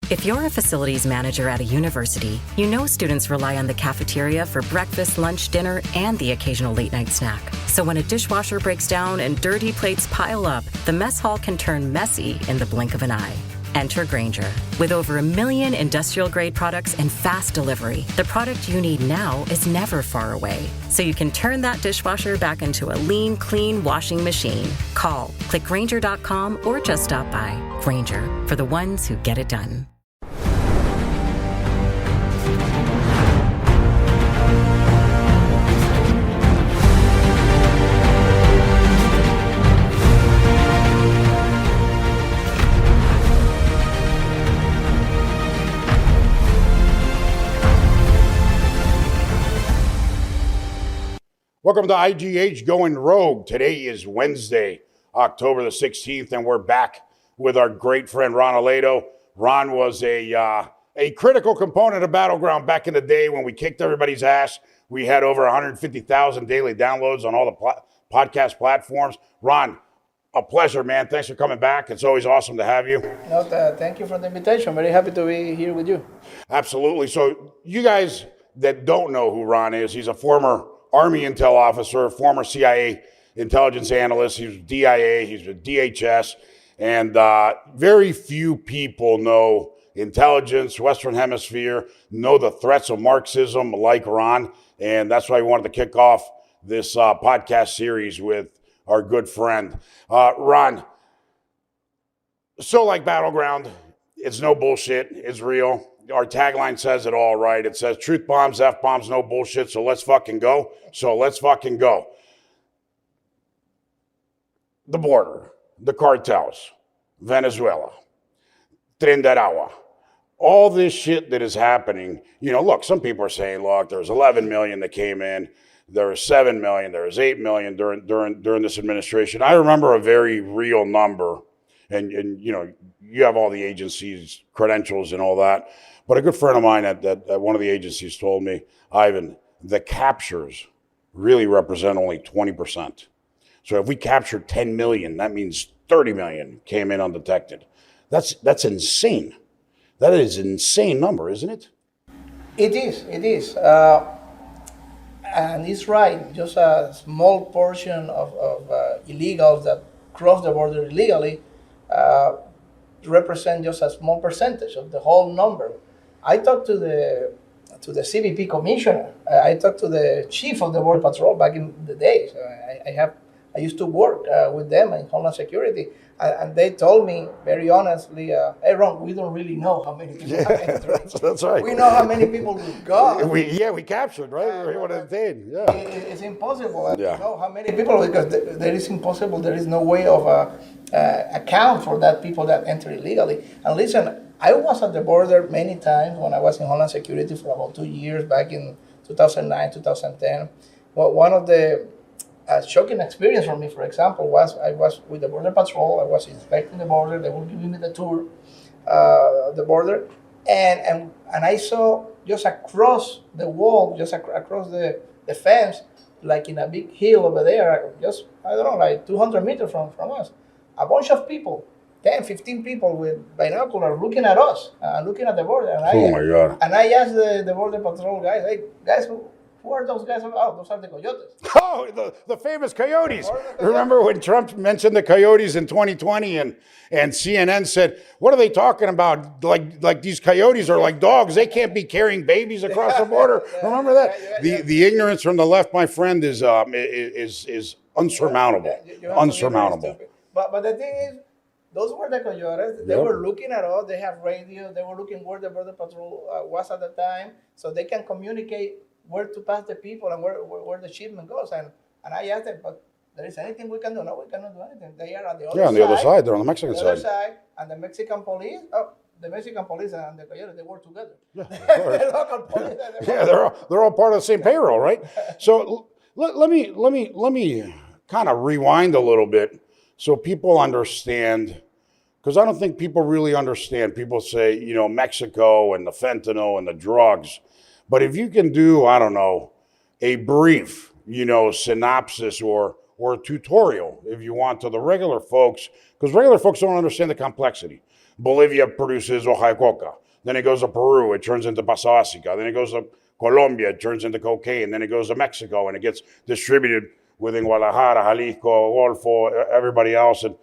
If you're a facilities manager at a university, you know students rely on the cafeteria for breakfast, lunch, dinner, and the occasional late-night snack. So when a dishwasher breaks down and dirty plates pile up, the mess hall can turn messy in the blink of an eye. Enter Grainger. With over 1 million industrial-grade products and fast delivery, the product you need now is never far away. So you can turn that dishwasher back into a lean, clean washing machine. Call, click Grainger.com, or just stop by. Grainger, for the ones who get it done. Welcome to IGH Going Rogue. Today is Wednesday, October the 16th, and we're back with our great friend Ron Aledo. Ron was a critical component of Battleground back in the day when we kicked everybody's ass. We had over 150,000 daily downloads on all the podcast platforms. Ron, a pleasure, man. Thanks for coming back. It's always awesome to have you. Thank you for the invitation. Very happy to be here with you. Absolutely. So you guys that don't know who Ron is, he's a former Army intel officer, former CIA intelligence analyst. He was DIA, he's with DHS, and very few people know intelligence, Western Hemisphere, know the threats of Marxism like Ron, and that's why we wanted to kick off this podcast series with our good friend. Ron, so like Battleground, it's no bullshit, it's real. Our tagline says it all, right? It says truth bombs, F-bombs, no bullshit, so let's fucking go. The border, the cartels, Venezuela, Trinidad, all this shit that is happening. You know, look, some people are saying, look, there's 11 million that came in. There was 7 million, there was 8 million during this administration. I remember a very real number, and you know, you have all the agencies' credentials and all that. But a good friend of mine at one of the agencies told me, Ivan, the captures really represent only 20%. So if we captured 10 million, that means 30 million came in undetected. That's insane. That is an insane number, isn't it? It is. And it's right. Just a small portion of illegals that cross the border illegally represent just a small percentage of the whole number. I talked to the CBP commissioner. I talked to the chief of the Border Patrol back in the days. I used to work with them in Homeland Security, and they told me very honestly, hey Ron, we don't really know how many people are entering. That's right. We know how many people we've got. We captured, right? It's impossible to know how many people, because there is impossible. There is no way of account for that people that enter illegally. And listen, I was at the border many times when I was in Homeland Security for about 2 years back in 2009, 2010. Well, one of the shocking experience for me, for example, was I was with the Border Patrol. I was inspecting the border. They were giving me the tour, the border, and I saw just across the wall, just across the fence, like in a big hill over there, just, I don't know, like 200 meters from us, a bunch of people. 10, 15 people with binoculars looking at us, looking at the border. And oh my God. And I asked the Border Patrol guys, hey, guys, who are those guys? Oh, those are the coyotes. Oh, the famous coyotes. Remember when Trump mentioned the coyotes in 2020 and CNN said, what are they talking about? Like these coyotes are like dogs. They can't be carrying babies across the border. Remember that? The ignorance from the left, my friend, is unsurmountable. Unsurmountable. But the thing is, those were the coyotes. They were looking at us. They have radio. They were looking where the Border Patrol was at the time, so they can communicate where to pass the people and where the shipment goes. And I asked them, but there is anything we can do? No, we cannot do anything. They are on the other side. Yeah, on the other side. They're on the Mexican side. The other side. And the Mexican police, the Mexican police and the coyotes, they work together. Yeah, the local police. They're all part of the same payroll, right? So let me kind of rewind a little bit so people understand, because I don't think people really understand. People say, you know, Mexico and the fentanyl and the drugs. But if you can do, I don't know, a brief, you know, synopsis or a tutorial, if you want, to the regular folks, because regular folks don't understand the complexity. Bolivia produces hoja de coca. Then it goes to Peru, it turns into pasasica. Then it goes to Colombia, it turns into cocaine. Then it goes to Mexico, and it gets distributed within Guadalajara, Jalisco, Golfo, everybody else. And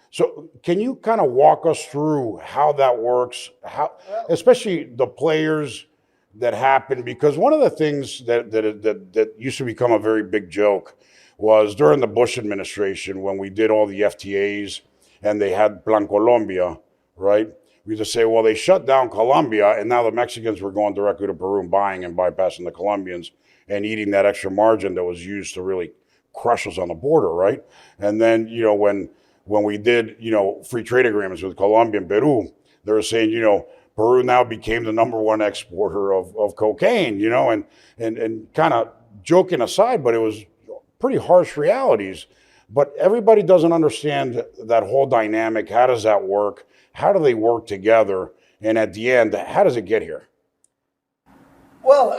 so, can you kind of walk us through how that works? How, especially the players that happen, because one of the things that used to become a very big joke was during the Bush administration when we did all the FTAs and they had Plan Colombia, right? We just say, well, they shut down Colombia, and now the Mexicans were going directly to Peru and buying and bypassing the Colombians and eating that extra margin that was used to really crush us on the border, right? And then, you know, when we did, you know, free trade agreements with Colombia and Peru, they were saying, you know, Peru now became the #1 exporter of cocaine, you know, and kind of joking aside, but it was pretty harsh realities. But everybody doesn't understand that whole dynamic. How does that work? How do they work together? And at the end, how does it get here? Well,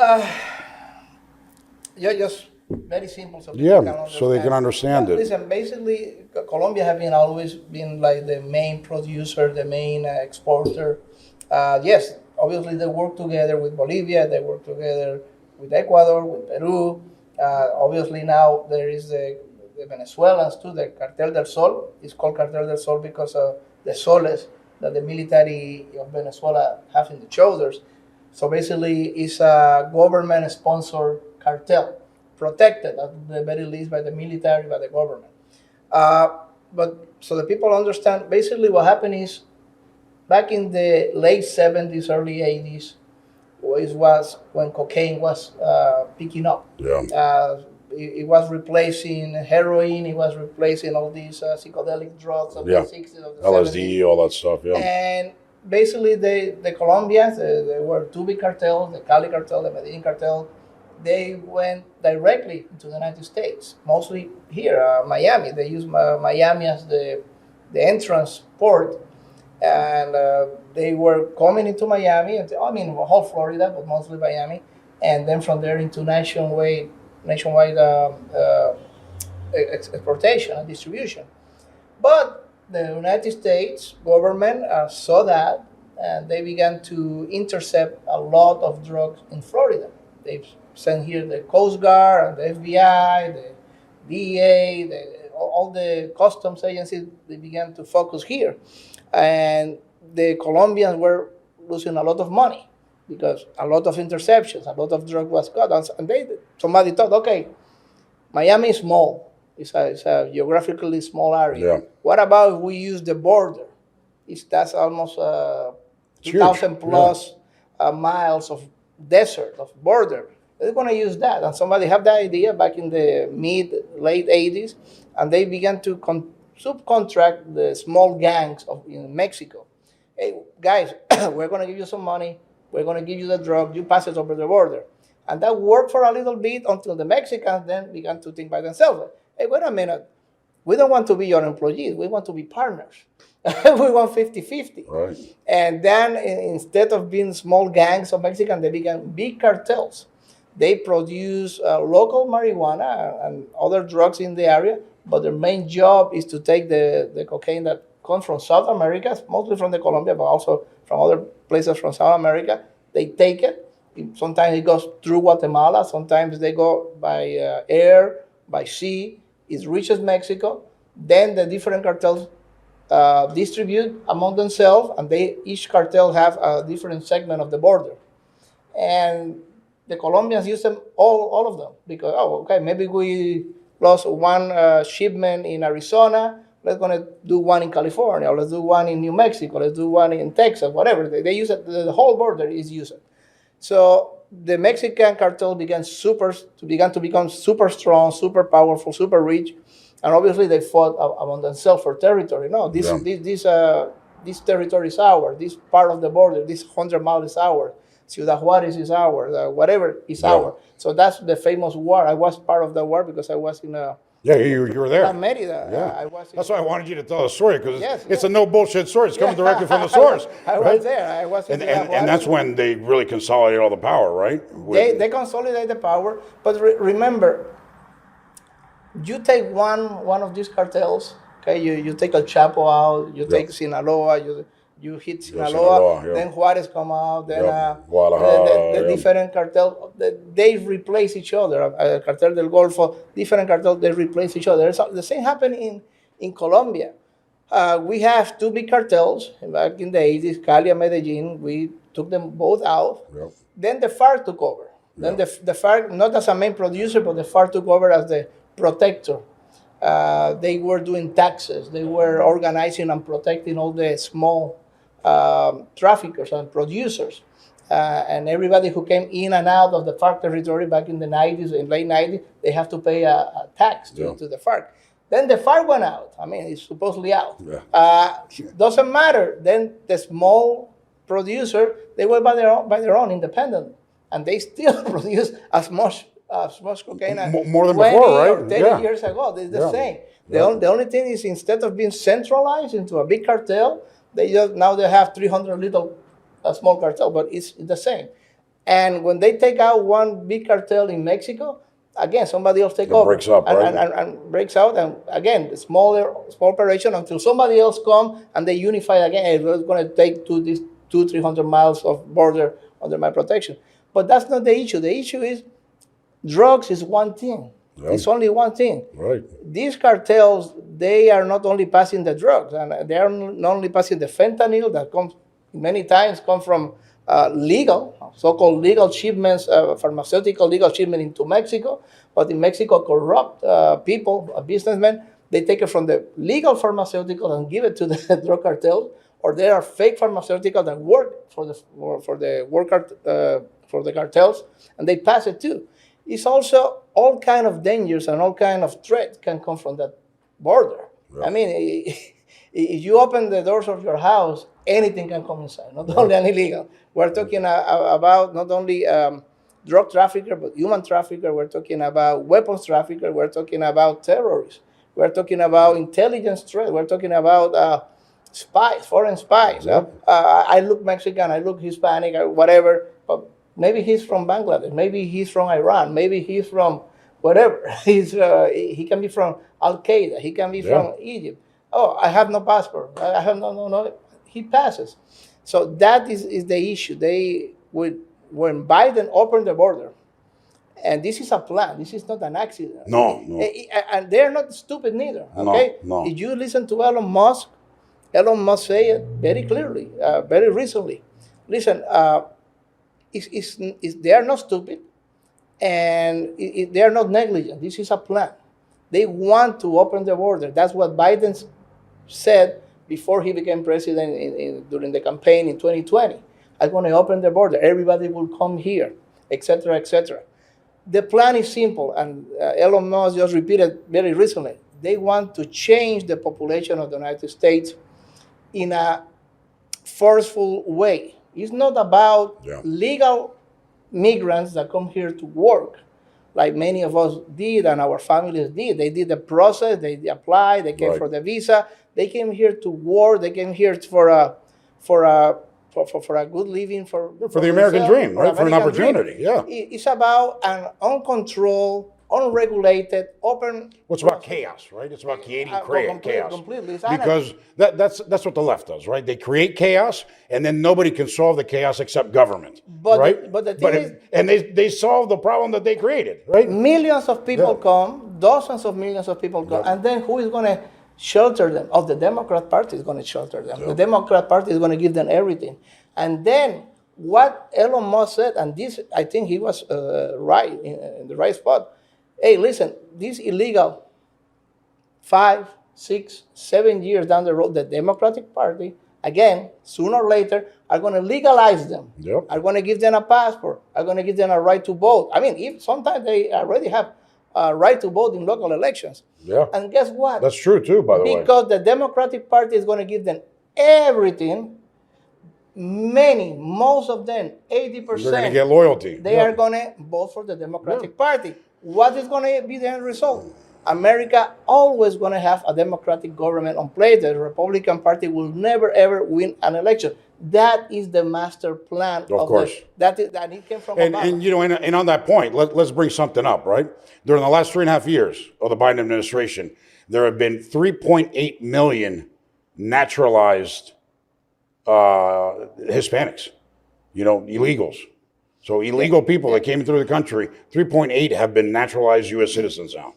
yeah, just very simple. So so they can understand it. Listen, basically, Colombia have always been like the main producer, the main exporter. Yes, obviously they work together with Bolivia, they work together with Ecuador, with Peru. Obviously now there is the Venezuelans too, the Cartel del Sol. It's called Cartel del Sol because of the soles that the military of Venezuela have in the shoulders. So basically it's a government-sponsored cartel, protected at the very least by the military, by the government. But so the people understand, basically what happened is, back in the late 70s, early 80s, was when cocaine was picking up. Yeah. It was replacing heroin, it was replacing all these psychedelic drugs of the 60s, of the LSD, 70s. all that stuff, yeah. And basically the Colombians, there were two big cartels, the Cali cartel, the Medellin cartel. They went directly into the United States, mostly here, Miami. They used Miami as the entrance port. And they were coming into Miami, I mean, whole Florida, but mostly Miami, and then from there into nationwide exportation and distribution. But the United States government saw that, and they began to intercept a lot of drugs in Florida. They sent here the Coast Guard and the FBI, the DEA, all the customs agencies. They began to focus here. And the Colombians were losing a lot of money because a lot of interceptions, a lot of drug was caught. And somebody thought, okay, Miami is small. It's a geographically small area. Yeah. What about if we use the border? That's almost 2,000 plus miles of desert, of border. They're going to use that. And somebody had the idea back in the late 80s, and they began to subcontract the small gangs in Mexico. Hey, guys, we're going to give you some money. We're going to give you the drug. You pass it over the border. And that worked for a little bit until the Mexicans then began to think by themselves. Hey, wait a minute. We don't want to be your employees. We want to be partners. We want 50-50. Right. And then instead of being small gangs of Mexicans, they began big cartels. They produce local marijuana and other drugs in the area, but their main job is to take the cocaine that comes from South America, mostly from the Colombia, but also from other places from South America. They take it. Sometimes it goes through Guatemala. Sometimes they go by air, by sea. It reaches Mexico. Then the different cartels distribute among themselves, and each cartel have a different segment of the border. And the Colombians use them, all of them, because, maybe we lost one shipment in Arizona. Let's gonna do one in California, or let's do one in New Mexico, let's do one in Texas, whatever. They use it, the whole border is used. So the Mexican cartel began to become super strong, super powerful, super rich, and obviously they fought among themselves for territory. No, this territory is ours. This part of the border, this 100 miles is ours. Ciudad Juarez is ours. Whatever is ours. So that's the famous war. I was part of the war because I was in a. Yeah, you were there. Mérida. Yeah. That's why I wanted you to tell the story, because it's a no bullshit story. It's coming directly from the source. I was there. I was. And that's when they really consolidate all the power, right? They consolidate the power, but remember, you take one of these cartels. Okay, you take El Chapo out. You take Sinaloa. You hit Sinaloa, then Juarez come out, then Guadalajara, the different cartel, they replace each other. Cartel del Golfo, different cartels, they replace each other. The same happened in Colombia. We have two big cartels back in the 80s, Cali and Medellin. We took them both out. Yep. Then the FARC took over. Then the FARC, not as a main producer, but the FARC took over as the protector. They were doing taxes. They were organizing and protecting all the small traffickers and producers. And everybody who came in and out of the FARC territory back in the 90s, in late 90s, they have to pay a tax to the FARC. Then the FARC went out. I mean, it's supposedly out. Yeah. Doesn't matter. Then the small producer, they were by their own independent, and they still produce as much cocaine more than before, right? Or 30 years ago. It's the same. The only thing is, instead of being centralized into a big cartel, now they have 300 little small cartel, but it's the same. And when they take out one big cartel in Mexico, again, somebody else over. Breaks up, and breaks out, and again, small operation until somebody else come and they unify again. It's going to take 200-300 miles of border under my protection. But that's not the issue. The issue is drugs is one thing. Yep. It's only one thing. Right. These cartels, they are not only passing the drugs, and they are not only passing the fentanyl that comes many times from legal, so-called legal shipments, pharmaceutical legal shipment into Mexico. But in Mexico, corrupt people, businessmen, they take it from the legal pharmaceutical and give it to the drug cartels, or there are fake pharmaceuticals that work for the cartels, and they pass it too. It's also all kind of dangers and all kind of threats can come from that border. Yeah. I mean, if you open the doors of your house, anything can come inside, not only an illegal. We're talking about not only drug trafficker, but human trafficker. We're talking about weapons trafficker. We're talking about terrorists. We're talking about intelligence threat. We're talking about spies, foreign spies. Yep. I look Mexican, I look Hispanic, or whatever, but maybe he's from Bangladesh. Maybe he's from Iran. Maybe he's from whatever. He can be from Al-Qaeda. He can be from Egypt. Oh, I have no passport. I have no. He passes. So that is the issue. When Biden opened the border, and this is a plan. This is not an accident. No. And they're not stupid neither. Okay. No. If you listen to Elon Musk say it very clearly, very recently. Listen, they are not stupid, and they are not negligent. This is a plan. They want to open the border. That's what Biden said before he became president during the campaign in 2020. I'm going to open the border. Everybody will come here, etc., etc. The plan is simple, and Elon Musk just repeated very recently. They want to change the population of the United States in a forceful way. It's not about legal migrants that come here to work, like many of us did and our families did. They did the process, they applied, they came for the visa, they came here to work, they came here for a good living, for the American dream, right? For an opportunity, dream. It's about an uncontrolled, unregulated, open. Well, it's about chaos, right? It's about creating chaos. Completely. Because that's what the left does, right? They create chaos, and then nobody can solve the chaos except government, right? But the thing is, and they solve the problem that they created, right? Millions of people come, dozens of millions of people come, and then who is going to shelter them? The Democrat Party is going to shelter them. The Democrat Party is going to give them everything. And then what Elon Musk said, and this, I think he was right, in the right spot. Hey, listen, this illegal 5, 6, 7 years down the road, the Democratic Party, again, sooner or later, are going to legalize them. Yep. Are going to give them a passport. Are going to give them a right to vote. I mean, sometimes they already have a right to vote in local elections. Yeah. And guess what? That's true, too, by the way. Because the Democratic Party is going to give them everything. Most of them, 80%. They're going to get loyalty. They are going to vote for the Democratic Party. What is going to be the end result? America always going to have a Democratic government on play. The Republican Party will never, ever win an election. That is the master plan. Of course. That it came from Obama. And on that point, let's bring something up, right? During the last 3.5 years of the Biden administration, there have been 3.8 million naturalized Hispanics, illegals. So illegal people that came through the country, 3.8 have been naturalized U.S. citizens now.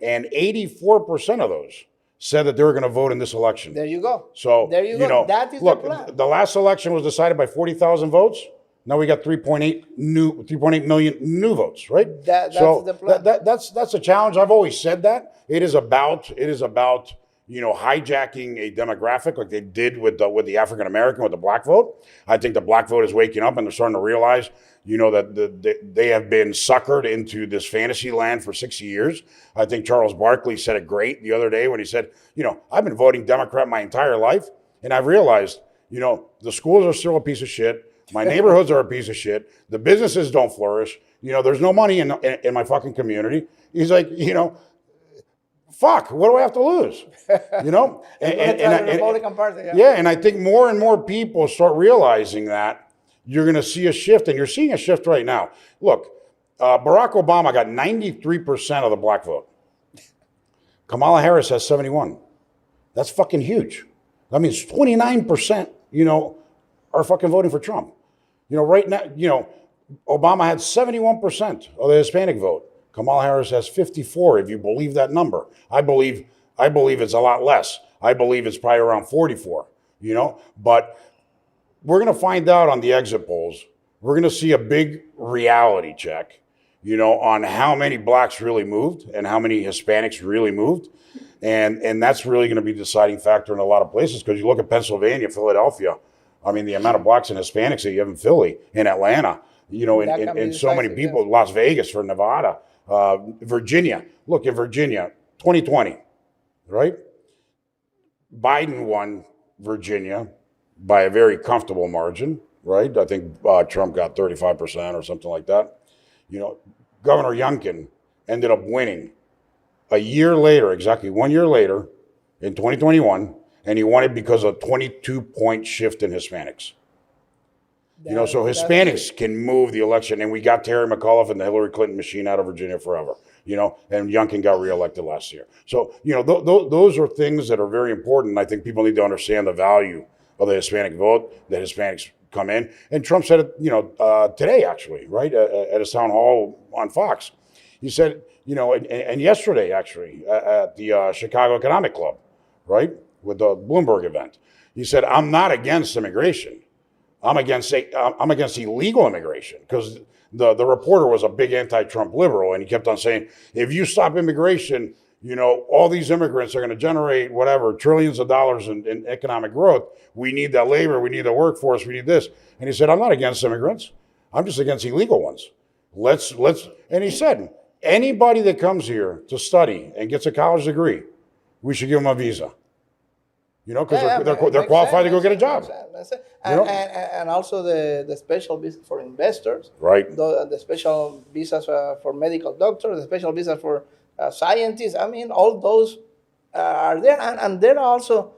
And 84% of those said that they were going to vote in this election. There you go. So, there you go. That is look, the plan. The last election was decided by 40,000 votes. Now we got 3.8 million new votes, right? That's the plan. That's a challenge. I've always said that. It is about hijacking a demographic like they did with the African American, with the black vote. I think the black vote is waking up and they're starting to realize, that they have been suckered into this fantasy land for 60 years. I think Charles Barkley said it great the other day when he said, I've been voting Democrat my entire life, and I've realized, the schools are still a piece of shit. My neighborhoods are a piece of shit. The businesses don't flourish. There's no money in my fucking community. He's like, fuck, what do I have to lose? And I think more and more people start realizing that you're going to see a shift, and you're seeing a shift right now. Look, Barack Obama got 93% of the black vote. Kamala Harris has 71. That's fucking huge. That means 29%, are fucking voting for Trump. Right now, Obama had 71% of the Hispanic vote. Kamala Harris has 54, if you believe that number. I believe it's a lot less. I believe it's probably around 44, but we're going to find out on the exit polls. We're going to see a big reality check, on how many blacks really moved and how many Hispanics really moved. And that's really going to be the deciding factor in a lot of places, because you look at Pennsylvania, Philadelphia, the amount of blacks and Hispanics that you have in Philly, in Atlanta, and so many people, Las Vegas for Nevada, Virginia. Look, in Virginia, 2020, right? Biden won Virginia by a very comfortable margin, right? I think Trump got 35% or something like that. Governor Youngkin ended up winning a year later, exactly 1 year later, in 2021, and he won it because of a 22-point shift in Hispanics. So Hispanics can move the election, and we got Terry McAuliffe and the Hillary Clinton machine out of Virginia forever, and Youngkin got reelected last year. So, those are things that are very important. I think people need to understand the value of the Hispanic vote, that Hispanics come in. And Trump said it, today, actually, right, at a town hall on Fox. He said, and yesterday, actually, at the Chicago Economic Club, right, with the Bloomberg event. He said, I'm not against immigration. I'm against illegal immigration, because the reporter was a big anti-Trump liberal, and he kept on saying, if you stop immigration, all these immigrants are going to generate whatever, trillions of dollars in economic growth. We need that labor. We need the workforce. We need this. And he said, I'm not against immigrants. I'm just against illegal ones. And he said, anybody that comes here to study and gets a college degree, we should give them a visa. Because they're qualified to go get a job. And also the special visa for investors. Right. The special visas for medical doctors, the special visas for scientists. All those are there. And there are also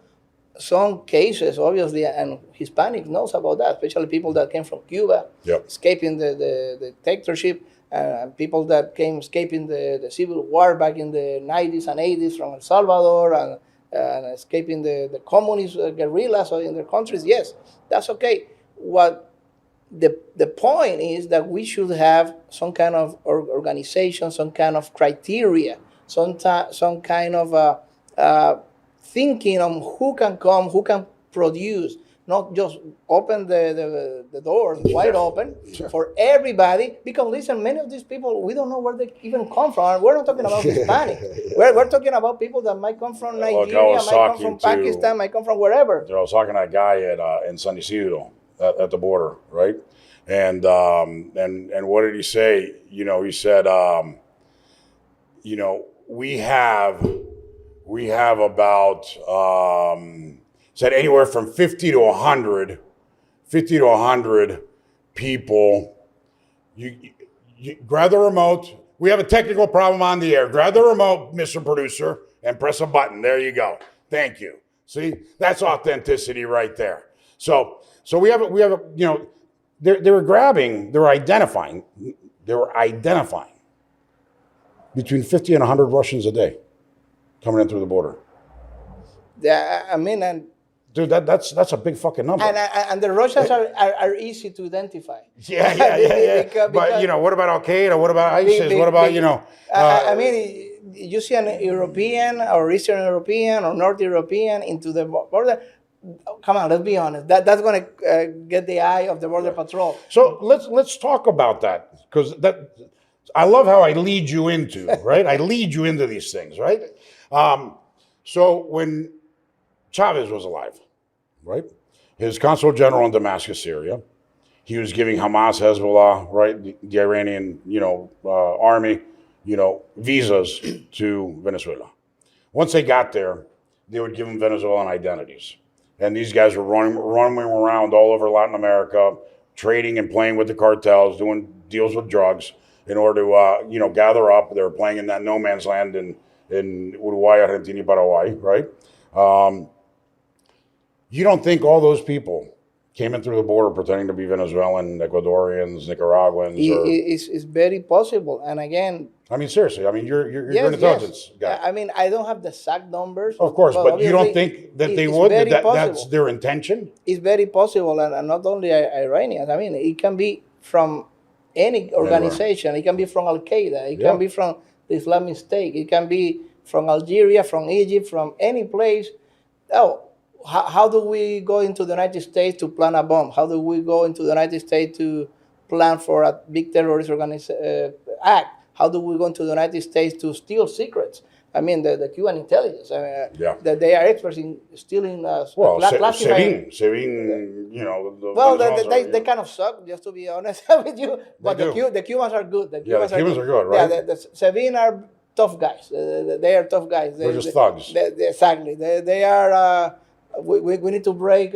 some cases, obviously, and Hispanic knows about that, especially people that came from Cuba, escaping the dictatorship, and people that came escaping the civil war back in the 90s and 80s from El Salvador, and escaping the communist guerrillas in their countries. Yes, that's okay. What the point is that we should have some kind of organization, some kind of criteria, some kind of thinking on who can come, who can produce, not just open the doors wide open for everybody. Because listen, many of these people, we don't know where they even come from. We're not talking about Hispanic. We're talking about people that might come from Nigeria, might come from Pakistan, might come from wherever. I was talking to a guy in San Isidro at the border, right? And what did he say? He said, we have about said anywhere from 50 to 100 people. You grab the remote. We have a technical problem on the air. Grab the remote, Mr. Producer, and press a button. There you go. Thank you. See, that's authenticity right there. So we have they were identifying between 50 and 100 Russians a day coming in through the border. Yeah, and Dude, that's a big fucking number. And the Russians are easy to identify. Yeah. But, you know, what about Al-Qaeda? What about ISIS? What about, you know... I mean, you see an European or Eastern European or North European into the border. Come on, let's be honest. That's going to get the eye of the Border Patrol. So let's talk about that, because I love how I lead you into, right? I lead you into these things, right? So when Chavez was alive, right? His consul general in Damascus, Syria, he was giving Hamas, Hezbollah, right, the Iranian, you know, army, you know, visas to Venezuela. Once they got there, they would give them Venezuelan identities. And these guys were running around all over Latin America, trading and playing with the cartels, doing deals with drugs in order to, you know, gather up. They were playing in that no man's land in Uruguay, Argentina, Paraguay, right? You don't think all those people came in through the border pretending to be Venezuelan, Ecuadorians, Nicaraguans? It's very possible. And again... I mean, seriously. I mean, you're an intelligence guy. I mean, I don't have the exact numbers. Of course, but you don't think that they would? That's their intention? It's very possible. And not only Iranians. I mean, it can be from any organization. It can be from Al-Qaeda. It can be from the Islamic State. It can be from Algeria, from Egypt, from any place. Oh, how do we go into the United States to plan a bomb? How do we go into the United States to plan for a big terrorist act? How do we go into the United States to steal secrets? I mean, the Cuban intelligence. That they are experts in stealing. Saving, you know. They kind of suck, just to be honest with you. But the Cubans are good. The Cubans are good, right? Yeah, the Savin are tough guys. They are tough guys. They're just thugs. Exactly. They are. We need to break.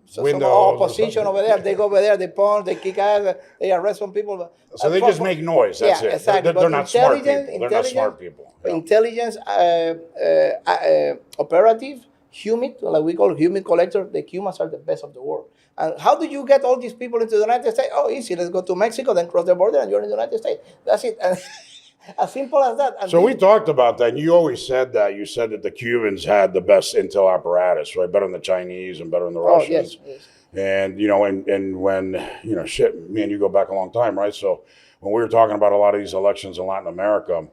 Some opposition over there. They go over there, they punch, they kick ass, they arrest some people. So they just make noise. That's it. Exactly. They're not smart people. They're not smart people. Yeah. Intelligence, operative, humid, like we call humid collector. The Cubans are the best of the world. And how do you get all these people into the United States? Oh, easy. Let's go to Mexico, then cross the border, and you're in the United States. That's it. As simple as that. And so we talked about that, and you always said that. You said that the Cubans had the best intel apparatus, right? Better than the Chinese and better than the Russians. Yes. And, you know, and when, you know, shit, me and you go back a long time, right? So when we were talking about a lot of these elections in Latin America,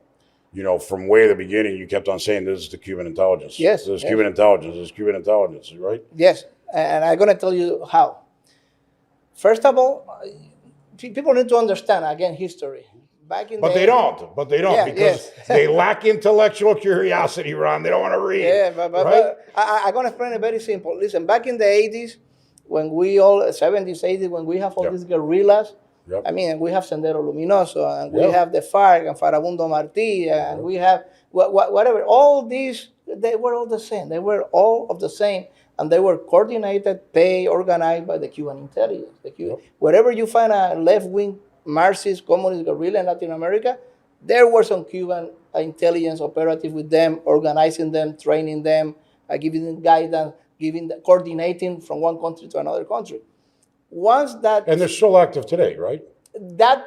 you know, from way the beginning, you kept on saying this is the Cuban intelligence. Yes. This is Cuban intelligence. This is Cuban intelligence, right? Yes. And I'm going to tell you how. First of all, people need to understand, again, history. But they don't because they lack intellectual curiosity, Ron. They don't want to read. Yeah, but I'm going to explain it very simple. Listen, back in the 80s, when we all, 70s, 80s, when we have all these guerrillas, I mean, we have Sendero Luminoso, and we have the FARC, and Farabundo Martí, and we have whatever. All these, they were all the same. They were all of the same, and they were coordinated, paid, organized by the Cuban intelligence. Wherever you find a left-wing Marxist, communist guerrilla in Latin America, there were some Cuban intelligence operative with them, organizing them, training them, giving them guidance, coordinating from one country to another country. Once that... And they're still active today, right? The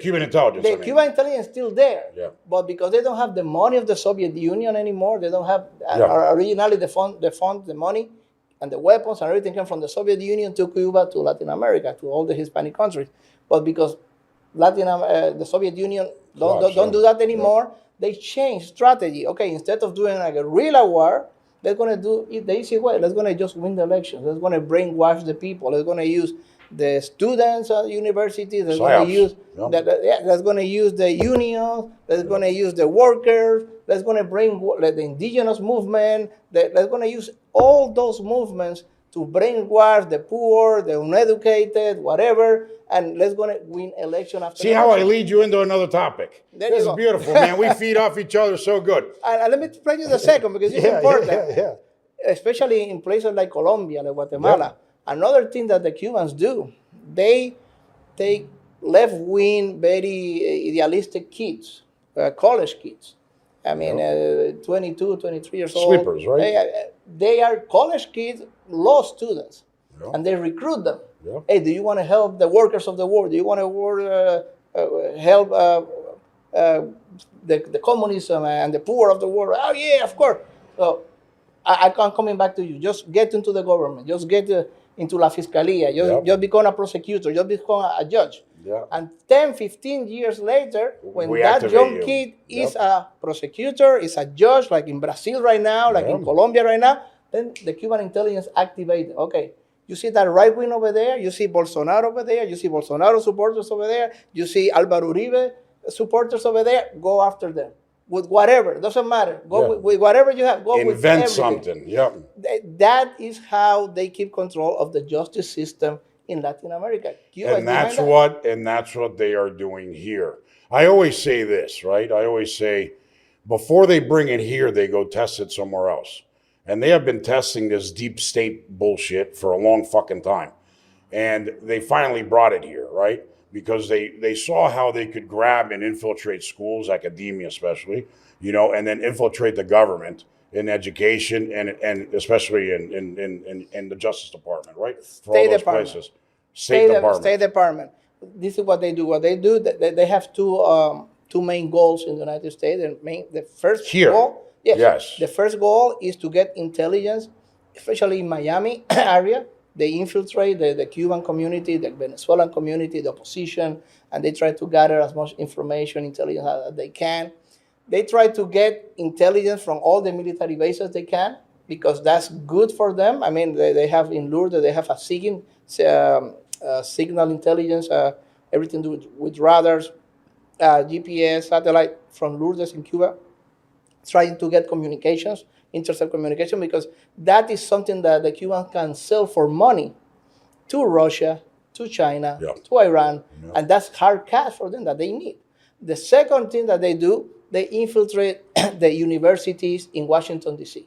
Cuban intelligence. Cuban intelligence is still there, but because they don't have the money of the Soviet Union anymore, they don't have originally the money, and the weapons and everything came from the Soviet Union to Cuba, to Latin America, to all the Hispanic countries. But because the Soviet Union don't do that anymore, they changed strategy. Okay, instead of doing a guerrilla war, they're going to do it the easy way. They're going to just win the elections. They're going to brainwash the people. They're going to use the students at universities. They're going to use they're going to use the unions. They're going to use the workers. They're going to bring the indigenous movement. They're going to use all those movements to brainwash the poor, the uneducated, whatever, and let's going to win election after See how I lead you into another topic? This is beautiful, man. We feed off each other so good. And let me explain you the second, because it's important. Especially in places like Colombia, like Guatemala. Another thing that the Cubans do, they take left-wing, very idealistic kids, college kids. I mean, 22, 23 years old. Sweepers, right? They are college kids, law students, and they recruit them. Hey, do you want to help the workers of the world? Do you want to help the communism and the poor of the world? Oh, yeah, of course. So I'm coming back to you. Just get into the government. Just get into la fiscalía. Just become a prosecutor. Just become a judge. Yeah. And 10, 15 years later, when We that activate young you. kid is a prosecutor, is a judge, like in Brazil right now, like in Colombia right now, then the Cuban intelligence activated. Okay, you see that right wing over there, you see Bolsonaro over there, you see Bolsonaro supporters over there, you see Álvaro Uribe supporters over there, go after them. With whatever, doesn't matter. Go with whatever you have. Go with invent everything. something. Yep. That is how they keep control of the justice system in Latin America. Cuba And that's what they are doing here. I always say this, right? I always say, before they bring it here, they go test it somewhere else. And they have been testing this deep state bullshit for a long fucking time. And they finally brought it here, right? Because they saw how they could grab and infiltrate schools, academia especially, and then infiltrate the government in education and especially in the Justice Department, right? For all those places. State Department. This is what they do. What they do, they have two main goals in the United States. The first goal, the first goal is to get intelligence, especially in Miami area. They infiltrate the Cuban community, the Venezuelan community, the opposition, and they try to gather as much information, intelligence as they can. They try to get intelligence from all the military bases they can, because that's good for them. I mean, they have in Lourdes, they have a signal intelligence, everything to do with radars, GPS, satellite from Lourdes in Cuba, trying to get communications, intercept communication, because that is something that the Cubans can sell for money to Russia, to China, to Iran, and that's hard cash for them that they need. The second thing that they do, they infiltrate the universities in Washington, D.C.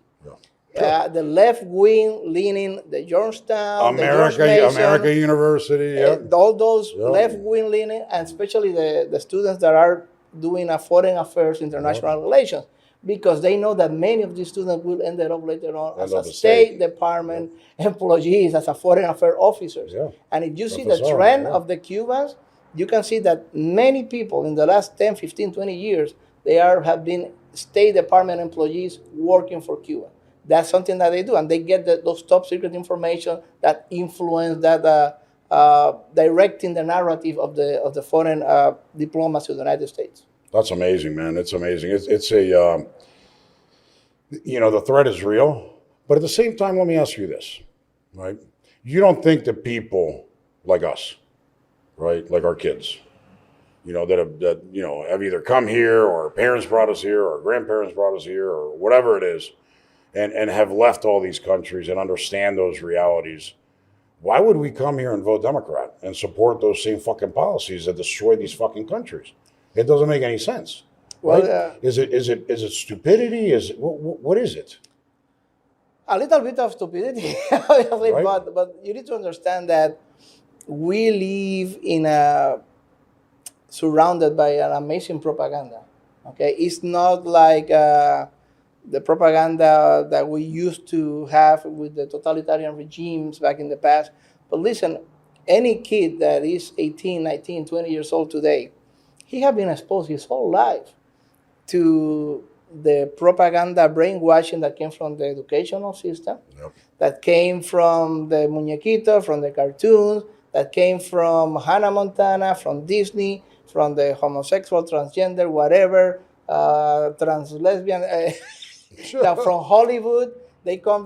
The left-wing leaning, the Georgetown, America University, all those left-wing leaning, and especially the students that are doing foreign affairs, international relations, because they know that many of these students will end up later on as a State Department employees, as a foreign affairs officers. And if you see the trend of the Cubans, you can see that many people in the last 10, 15, 20 years, have been State Department employees working for Cuba. That's something that they do, and they get those top secret information that influence, that directing the narrative of the foreign diplomacy of the United States. That's amazing, man. It's amazing. It's a, the threat is real, but at the same time, let me ask you this, right? You don't think that people like us, right, like our kids, that have either come here, or our parents brought us here, or our grandparents brought us here, or whatever it is, and have left all these countries and understand those realities, why would we come here and vote Democrat and support those same fucking policies that destroy these fucking countries? It doesn't make any sense. Right? Well, is it stupidity? What is it? A little bit of stupidity, obviously, right? But you need to understand that we live surrounded by an amazing propaganda. Okay, it's not like the propaganda that we used to have with the totalitarian regimes back in the past. But listen, any kid that is 18, 19, 20 years old today, he has been exposed his whole life to the propaganda brainwashing that came from the educational system, that came from the muñequito, from the cartoons, that came from Hannah Montana, from Disney, from the homosexual, transgender, whatever, trans lesbian, from Hollywood. They come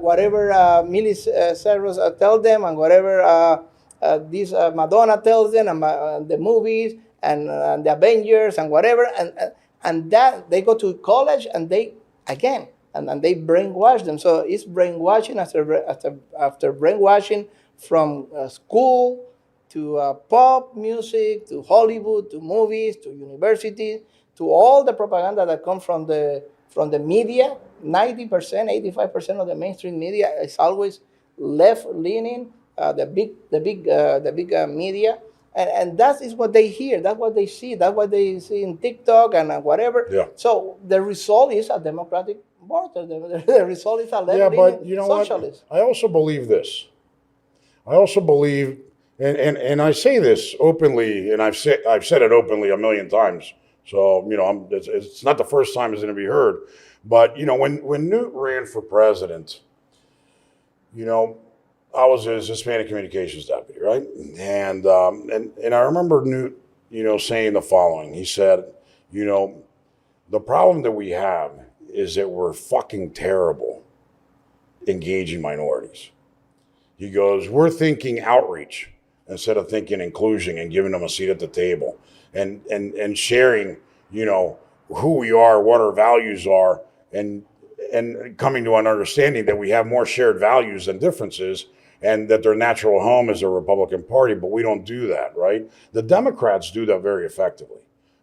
whatever Miley Cyrus tell them, and whatever this Madonna tells them, and the movies, and the Avengers, and whatever, and that they go to college, and they brainwash them. So it's brainwashing after brainwashing, from school to pop music, to Hollywood, to movies, to universities, to all the propaganda that comes from the media. 90%, 85% of the mainstream media is always left-leaning. The big media. And that is what they hear. That's what they see. That's what they see in TikTok and whatever. Yeah. So the result is a democratic border. The result is a left-leaning socialist. What? I also believe this. I also believe, and I say this openly, and I've said it openly a million times. So it's not the first time it's going to be heard. But, when Newt ran for president, I was his Hispanic communications deputy, right? And I remember Newt, saying the following. He said, the problem that we have is that we're fucking terrible engaging minorities. He goes, we're thinking outreach instead of thinking inclusion and giving them a seat at the table and sharing, who we are, what our values are, and coming to an understanding that we have more shared values than differences, and that their natural home is the Republican Party, but we don't do that, right? The Democrats do that very effectively,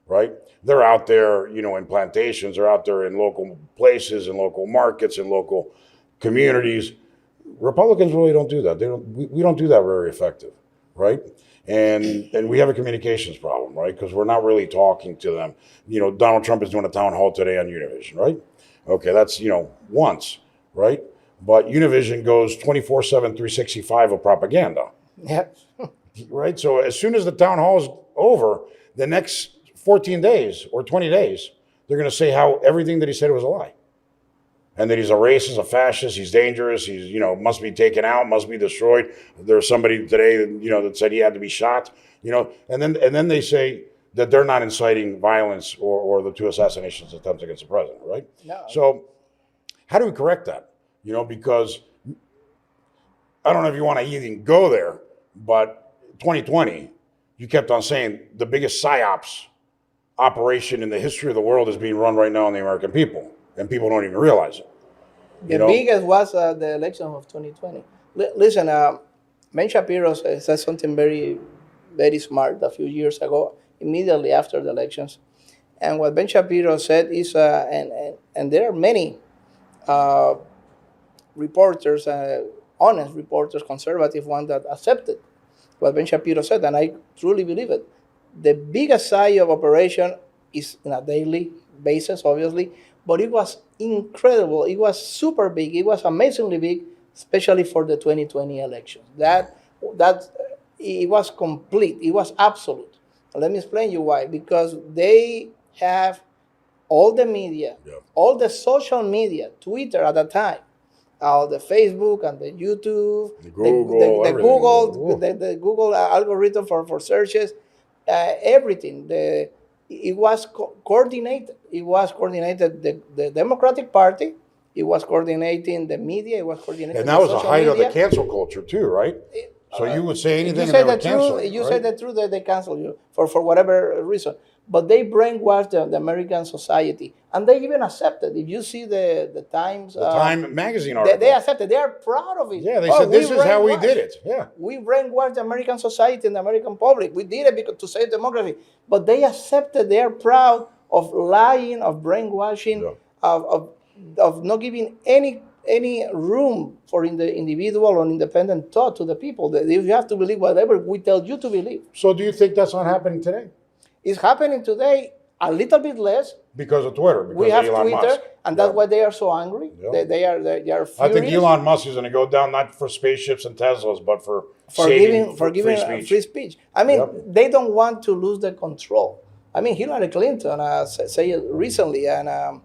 right? They're out there, in plantations, they're out there in local places, in local markets, in local communities. Republicans really don't do that. We don't do that very effective, right? And we have a communications problem, right? Because we're not really talking to them. Donald Trump is doing a town hall today on Univision, right? Okay, that's, once, right? But Univision goes 24/7, 365 of propaganda. Yeah. Right? So as soon as the town hall is over, the next 14 days or 20 days, they're going to say how everything that he said was a lie. And that he's a racist, a fascist, he's dangerous, he's, must be taken out, must be destroyed. There's somebody today, that said he had to be shot, and then they say that they're not inciting violence or the 2 assassinations attempts against the president, right? No. So how do we correct that? Because I don't know if you want to even go there, but 2020, you kept on saying the biggest Psyops operation in the history of the world is being run right now on the American people, and people don't even realize it. The biggest was the election of 2020. Listen, Ben Shapiro said something very, very smart a few years ago, immediately after the elections. And what Ben Shapiro said is, and there are many reporters, honest reporters, conservative ones that accepted what Ben Shapiro said, and I truly believe it. The biggest side of operation is on a daily basis, obviously, but it was incredible. It was super big. It was amazingly big, especially for the 2020 election. That it was complete. It was absolute. Let me explain you why. Because they have all the media, all the social media, Twitter at the time, the Facebook and the YouTube, the Google algorithm for searches, everything. It was coordinated. It was coordinated the Democratic Party. It was coordinating the media. It was coordinating. And that was the height of the cancel culture too, right? So you would say anything, and they would cancel it, you say the truth, they cancel you for whatever reason. But they brainwashed the American society, and they even accepted. If you see the Times, Time magazine article, they accepted. They are proud of it. Yeah, they said this is how we did it. Yeah, we brainwashed the American society and the American public. We did it to save democracy. But they accepted. They are proud of lying, of brainwashing, of not giving any room for the individual or independent thought to the people. That you have to believe whatever we tell you to believe. So do you think that's not happening today? It's happening today a little bit less. Because of Twitter. Because we have of Elon Twitter, Musk. and that's why they are so angry. They are furious. I think Elon Musk is going to go down not for spaceships and Teslas, but for giving free speech. I mean, they don't want to lose the control. I mean, Hillary Clinton said it recently, and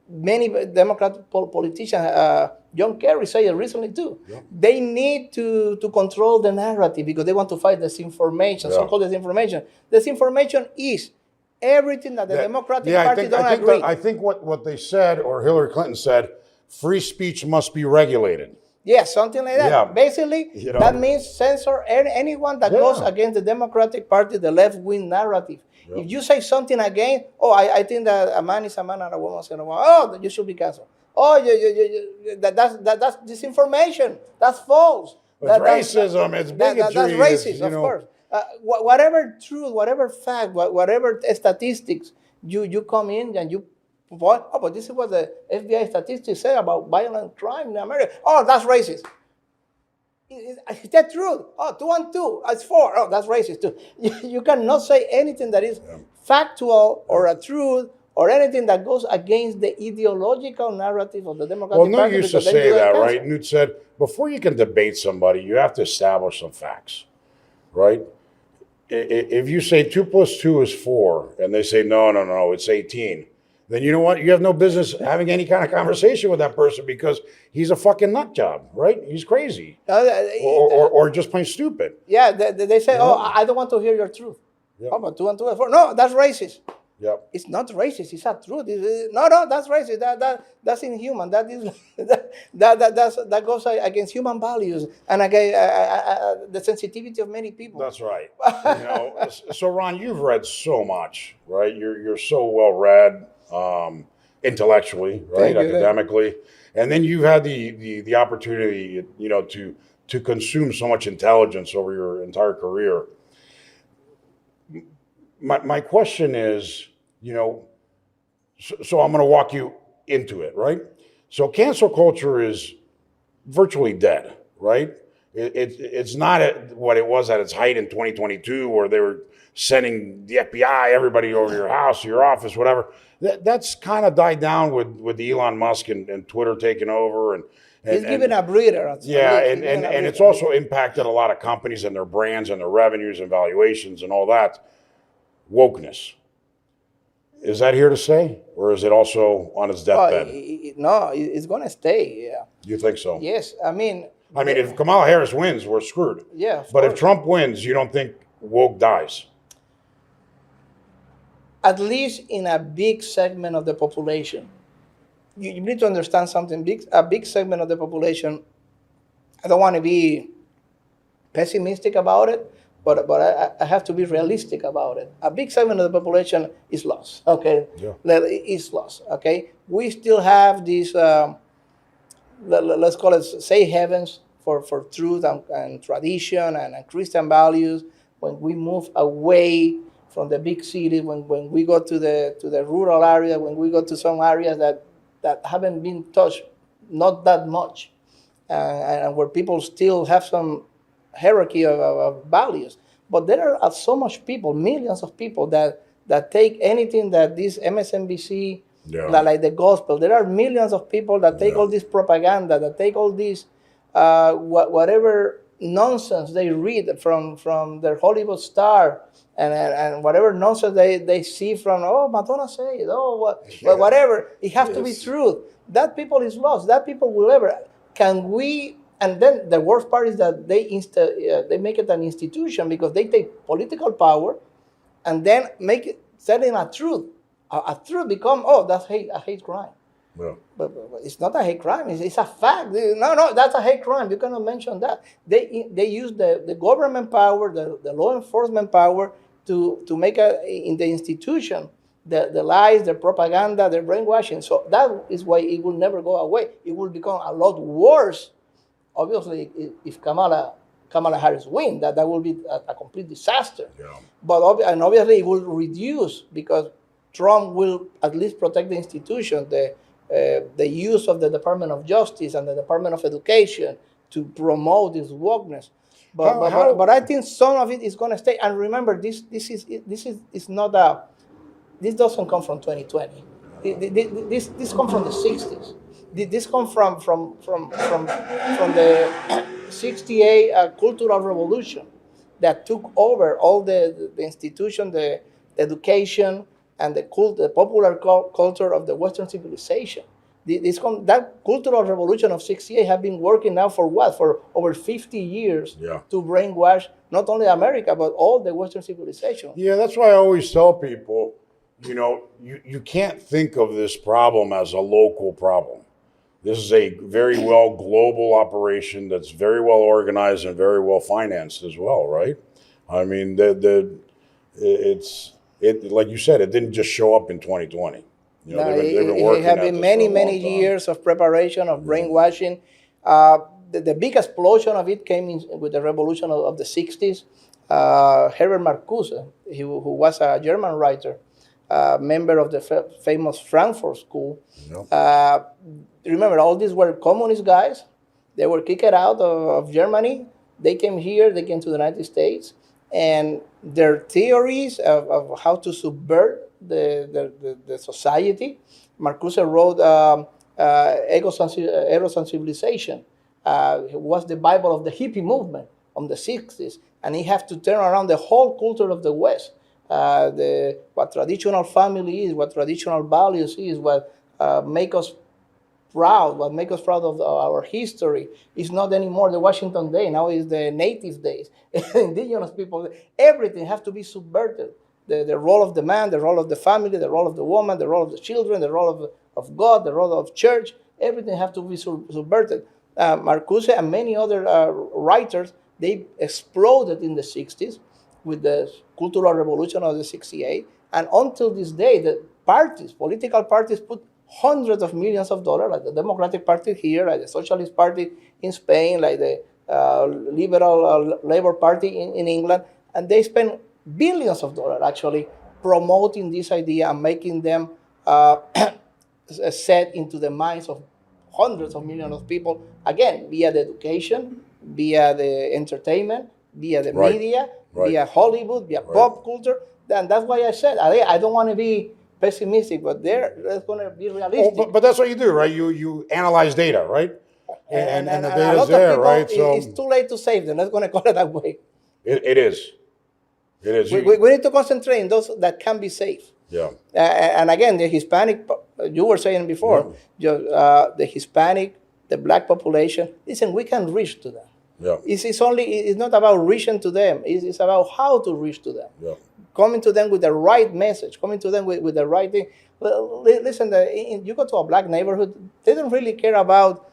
many Democratic politicians, John Kerry said it recently too. Yeah. They need to control the narrative because they want to fight disinformation, so-called disinformation. Disinformation is everything that the Democratic Party don't agree. I think what they said, or Hillary Clinton said, free speech must be regulated. Yes, something like that. Yeah. Basically, that means censor anyone that goes against the Democratic Party, the left-wing narrative. Yep. If you say something against, I think that a man is a man and a woman is a woman, you should be canceled. That's disinformation. That's false. That's racism. It's bigotry. That's racist, of course. Whatever truth, whatever fact, whatever statistics you come in and you point, but this is what the FBI statistics say about violent crime in America. That's racist. Is that true? 2 and 2, it's 4. That's racist too. You cannot say anything that is factual or a truth or anything that goes against the ideological narrative of the Democratic Party. Well, Newt used to say that, right? Newt said, before you can debate somebody, you have to establish some facts, right? If you say 2 + 2 is 4, and they say, no, it's 18, then you know what? You have no business having any kind of conversation with that person because he's a fucking nut job, right? He's crazy. Or just plain stupid. Yeah, they say, I don't want to hear your truth. Yeah. Oh, but 2 and 2 are 4. No, that's racist. Yep. It's not racist. It's a truth. No, that's racist. That's inhuman. That is that goes against human values and against the sensitivity of many people. That's right. So Ron, you've read so much, right? You're so well read, intellectually, right, academically, and then you've had the opportunity, to consume so much intelligence over your entire career. My question is, so I'm going to walk you into it, right? So cancel culture is virtually dead, right? It's not what it was at its height in 2022, where they were sending the FBI, everybody over your house, your office, whatever. That's kind of died down with Elon Musk and Twitter taking over, and he's given a breather. Yeah, and it's also impacted a lot of companies and their brands and their revenues and valuations and all that. Wokeness. Is that here to stay, or is it also on its deathbed? No, it's going to stay. Yeah. You think so? Yes, I mean, if Kamala Harris wins, we're screwed. Yeah. But if Trump wins, you don't think woke dies? At least in a big segment of the population. You need to understand something. A big segment of the population, I don't want to be pessimistic about it, but I have to be realistic about it. A big segment of the population is lost, okay? Yeah. Is lost, okay? We still have these, let's call it safe havens for truth and tradition and Christian values. When we move away from the big cities, when we go to the rural area, when we go to some areas that haven't been touched, not that much, and where people still have some hierarchy of values. But there are so much people, millions of people that take anything that this MSNBC, like the gospel. There are millions of people that take all this propaganda, that take all this whatever nonsense they read from their Hollywood star, and whatever nonsense they see from, Madonna said, whatever. It has to be true. That people is lost. That people will ever. Can we? And then the worst part is that they make it an institution because they take political power, and then make it selling a truth. A truth become that's a hate crime. Yeah. But it's not a hate crime. It's a fact. No, that's a hate crime. You cannot mention that. They use the government power, the law enforcement power to make in the institution the lies, the propaganda, the brainwashing. So that is why it will never go away. It will become a lot worse. Obviously, if Kamala Harris wins, that will be a complete disaster. Yeah. But obviously it will reduce because Trump will at least protect the institution, the use of the Department of Justice and the Department of Education to promote this wokeness. But I think some of it is going to stay. And remember, this doesn't come from 2020. This comes from the 60s. This comes from the 68 cultural revolution that took over all the institution, the education, and the popular culture of the Western civilization. That cultural revolution of 68 have been working now for over 50 years to brainwash not only America, but all the Western civilization. Yeah, that's why I always tell people, you can't think of this problem as a local problem. This is a very well global operation that's very well organized and very well financed as well, right? I mean, it's like you said, it didn't just show up in 2020. They've been working. It have been many years of preparation, of brainwashing. The big explosion of it came with the revolution of the 60s. Herbert Marcuse, who was a German writer, member of the famous Frankfurt School. Remember, all these were communist guys. They were kicked out of Germany. They came here. They came to the United States. And their theories of how to subvert the society, Marcuse wrote Eros and Civilization. It was the Bible of the hippie movement on the 60s. And he had to turn around the whole culture of the West. what traditional family is, what traditional values is, what make us proud, what makes us proud of our history is not anymore the Washington Day. Now is the Native Days, indigenous people. Everything has to be subverted. The role of the man, the role of the family, the role of the woman, the role of the children, the role of God, the role of church. Everything has to be subverted. Marcuse and many other writers, they exploded in the 60s with the Cultural Revolution of the 68. And until this day, the parties, political parties, put hundreds of millions of dollars, like the Democratic Party here, like the Socialist Party in Spain, like the Liberal Labour Party in England, and they spend billions of dollars actually promoting this idea and making them set into the minds of hundreds of millions of people, again, via the education, via the entertainment, via the media, via Hollywood, via pop culture. And that's why I said, I don't want to be pessimistic, but there's going to be realistic. Oh, but that's what you do, right? You analyze data, right? And the data's there, people, right? So it's too late to save them. Let's going to call it that way. It is. It is. We need to concentrate on those that can be saved. Yeah. And again, the Hispanic, you were saying before, the Hispanic, the black population, listen, we can reach to them. Yeah. It's not about reaching to them. It's about how to reach to them. Yeah. Coming to them with the right message, coming to them with the right thing. Listen, you go to a black neighborhood, they don't really care about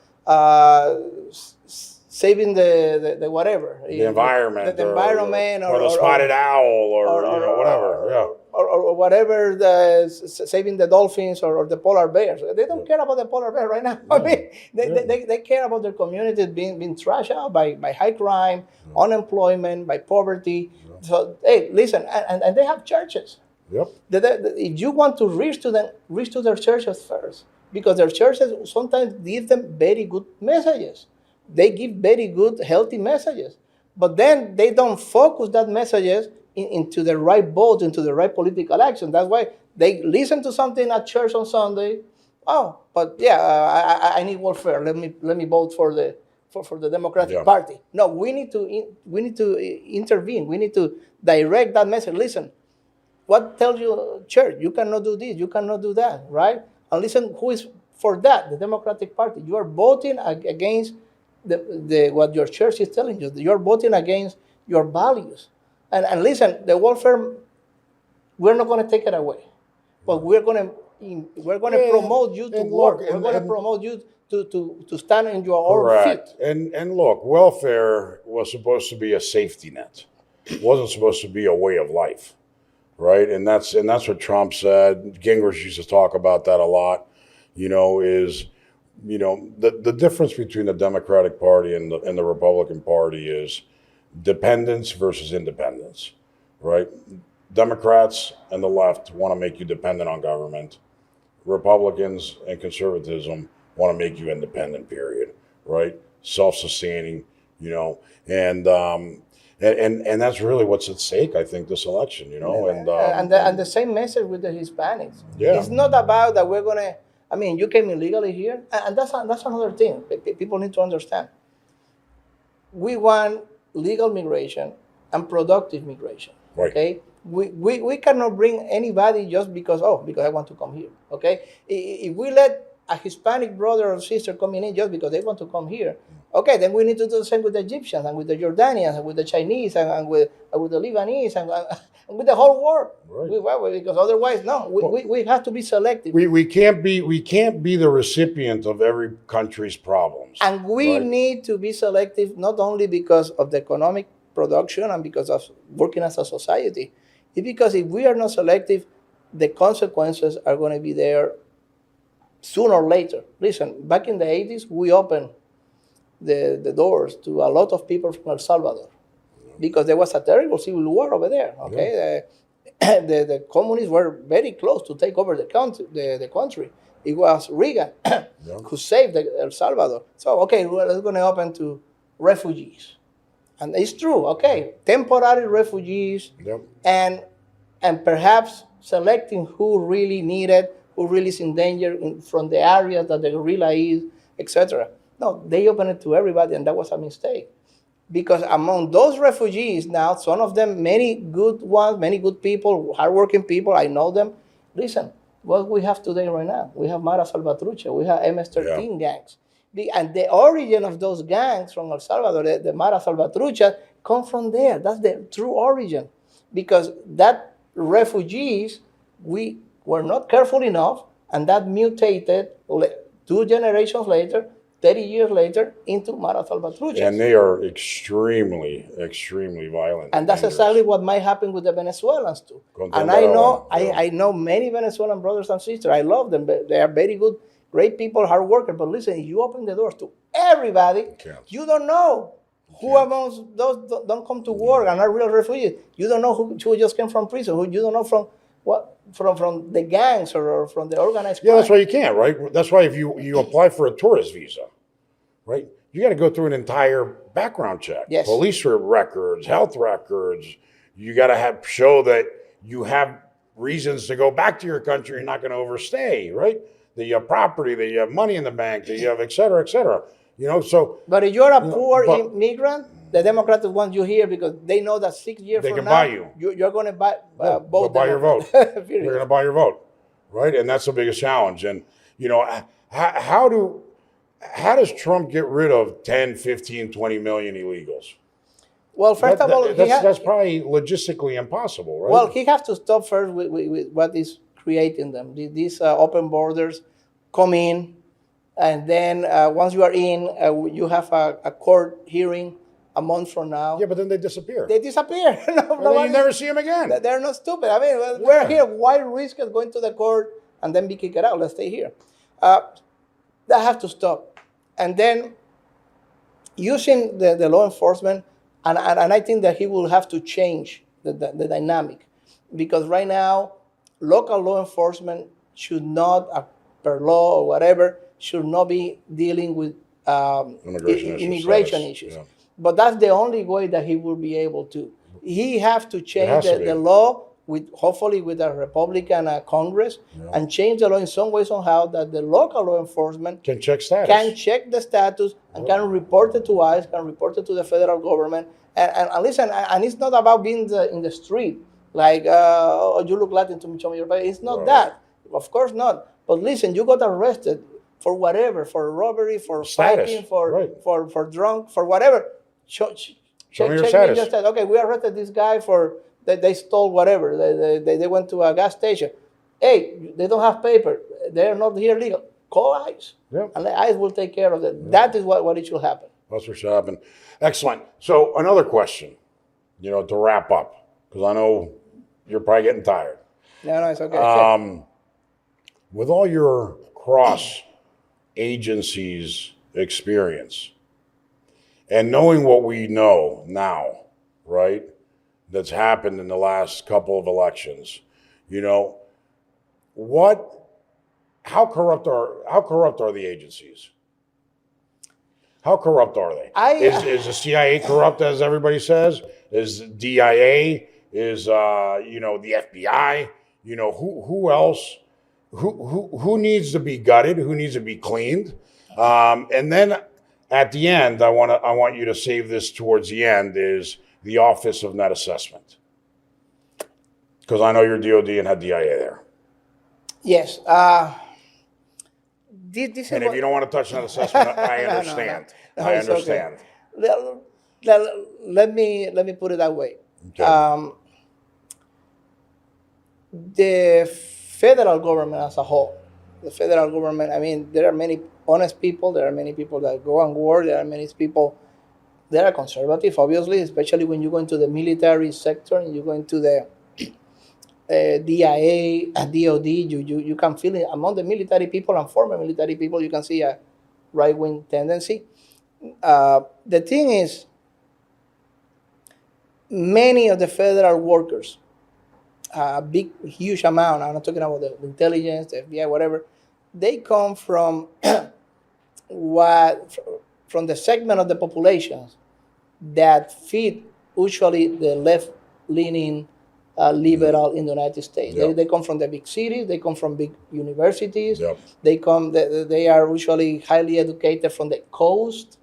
saving the whatever. The environment. The environment. Or the spotted owl or whatever. Yeah. Or whatever, saving the dolphins or the polar bears. They don't care about the polar bear right now. I mean, they care about their communities being trashed out by high crime, unemployment, by poverty. So, hey, listen, and they have churches. Yep. If you want to reach to them, reach to their churches first, because their churches sometimes give them very good messages. They give very good, healthy messages. But then they don't focus that messages into the right vote, into the right political action. That's why they listen to something at church on Sunday. Oh, but yeah, I need welfare. Let me vote for the Democratic Party. No, we need to intervene. We need to direct that message. Listen, what tells you, church? You cannot do this. You cannot do that, right? And listen, who is for that? The Democratic Party. You are voting against what your church is telling you. You are voting against your values. And listen, the welfare, we're not going to take it away, but we're going to promote you to work. We're going to promote you to stand on your own feet. And look, welfare was supposed to be a safety net. It wasn't supposed to be a way of life, right? And that's what Trump said. Gingrich used to talk about that a lot. The difference between the Democratic Party and the Republican Party is dependence versus independence, right? Democrats and the left want to make you dependent on government. Republicans and conservatism want to make you independent, period, right? Self-sustaining, and that's really what's at stake, I think, this election, And the same message with the Hispanics. Yeah. It's not about that we're going to, you came illegally here, and that's another thing people need to understand. We want legal migration and productive migration. Right. Okay, we cannot bring anybody just because I want to come here. Okay, if we let a Hispanic brother or sister coming in just because they want to come here, okay, then we need to do the same with the Egyptians and with the Jordanians and with the Chinese and with the Lebanese and with the whole world. Right. Because otherwise, no, we have to be selective. We can't be the recipient of every country's problems. And we need to be selective not only because of the economic production and because of working as a society. It's because if we are not selective, the consequences are going to be there sooner or later. Listen, back in the 80s, we opened the doors to a lot of people from El Salvador because there was a terrible civil war over there. Okay, the communists were very close to take over the country. It was Reagan who saved El Salvador. So, okay, let's going to open to refugees. And it's true, okay, temporary refugees and perhaps selecting who really need it, who really is in danger from the areas that the guerrilla is, etc. No, they opened it to everybody, and that was a mistake. Because among those refugees now, some of them, many good ones, many good people, hardworking people, I know them. Listen, what we have today right now, we have Mara Salvatrucha, we have MS-13 gangs. And the origin of those gangs from El Salvador, the Mara Salvatrucha, come from there. That's the true origin. Because that refugees, we were not careful enough, and that mutated 2 generations later, 30 years later, into Mara Salvatrucha. And they are extremely, extremely violent. And that's exactly what might happen with the Venezuelans too. And I know many Venezuelan brothers and sisters. I love them. They are very good, great people, hard workers. But listen, if you open the doors to everybody, you don't know who amongst those don't come to work and are real refugees. You don't know who just came from prison. Who you don't know from what from the gangs or from the organized crime. Yeah, that's why you can't, right? That's why if you apply for a tourist visa, right, you got to go through an entire background check. Yes. Police records, health records. You got to show that you have reasons to go back to your country. You're not going to overstay, right? That you have property, that you have money in the bank, that you have et cetera, et cetera. You know, so. But if you're a poor immigrant, the Democrats want you here because they know that 6 years from now, buy you. You're going to buy your vote. They're going to buy your vote, right? And that's the biggest challenge. And, you know, how does Trump get rid of 10, 15, 20 million illegals? Well, first of all, that's probably logistically impossible, right? Well, he has to stop first with what is creating them. These open borders come in, and then once you are in, you have a court hearing a month from now. Yeah, but then they disappear. They disappear. You never see them again. They're not stupid. I mean, we're here. Why risk it going to the court and then be kicked out? Let's stay here. That has to stop. And then using the law enforcement, and I think that he will have to change the dynamic. Because right now, local law enforcement should not, per law or whatever, should not be dealing with immigration issues. Yeah. But that's the only way that he will be able to. He has to change the law, hopefully with a Republican Congress, and change the law in some way, somehow, that the local law enforcement can check status. Can check the status and can report it to ICE, can report it to the federal government. And listen, and it's not about being in the street, like, you look Latin to me, show me your face. It's not that. Of course not. But listen, you got arrested for whatever, for robbery, for fighting, for drunk, for whatever. Show me your status. Okay, we arrested this guy for they stole whatever. They went to a gas station. Hey, they don't have paper. They're not here legal. Call ICE. Yeah. And the ICE will take care of it. Yeah. That is what it should happen. That's what should happen. Excellent. So another question, to wrap up, because I know you're probably getting tired. No, it's okay. With all your cross agencies experience and knowing what we know now, right, that's happened in the last couple of elections, how corrupt are the agencies? How corrupt are they? Is the CIA corrupt, as everybody says? Is DIA? Is the FBI? Who else? Who needs to be gutted? Who needs to be cleaned? And then at the end, I want you to save this towards the end, is the Office of Net Assessment, because I know you're DOD and had DIA there. Yes. And if you don't want to touch net assessment, I understand. No, I understand. Okay. Let me put it that way. Okay. The federal government as a whole, there are many honest people. There are many people that go on war. There are many people that are conservative, obviously, especially when you go into the military sector and you go into the DIA, DOD, you can feel it among the military people and former military people. You can see a right-wing tendency. The thing is, many of the federal workers, a huge amount, I'm not talking about the intelligence, the FBI, whatever, they come from from the segment of the population that fit usually the left-leaning liberal in the United States. Yep. They come from the big cities. They come from big universities. Yep. They are usually highly educated from the coast,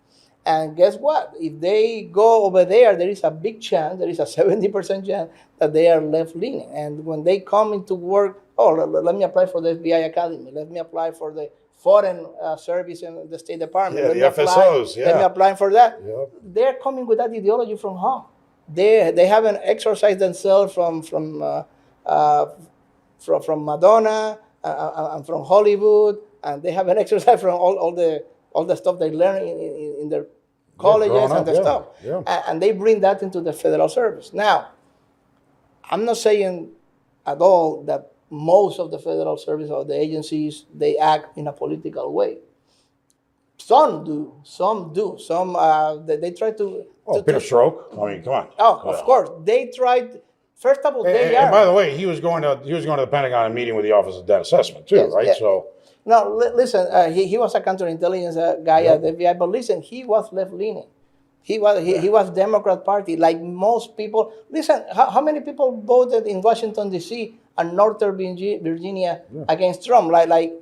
And guess what? If they go over there, there is a big chance, there is a 70% chance that they are left-leaning. And when they come into work, let me apply for the FBI Academy. Let me apply for the Foreign Service in the State Department. Yeah, the FSOs, Let me apply for that. Yep. They're coming with that ideology from home. They haven't exercised themselves from Madonna and from Hollywood, and they haven't exercised from all the stuff they learn in their colleges and the stuff. Yeah. And they bring that into the federal service. Now, I'm not saying at all that most of the federal service or the agencies, they act in a political way. Some do. Some they try to. Peter Strzok. I mean, come on. Of course, they tried. First of all, and by the way, he was going to the Pentagon and meeting with the Office of Debt Assessment too, yes, right? Yeah. So. No, listen. He was a counterintelligence guy at the FBI, but listen, he was left-leaning. He was Democrat Party, like most people. Listen, how many people voted in Washington D.C. and Northern Virginia against Trump? Like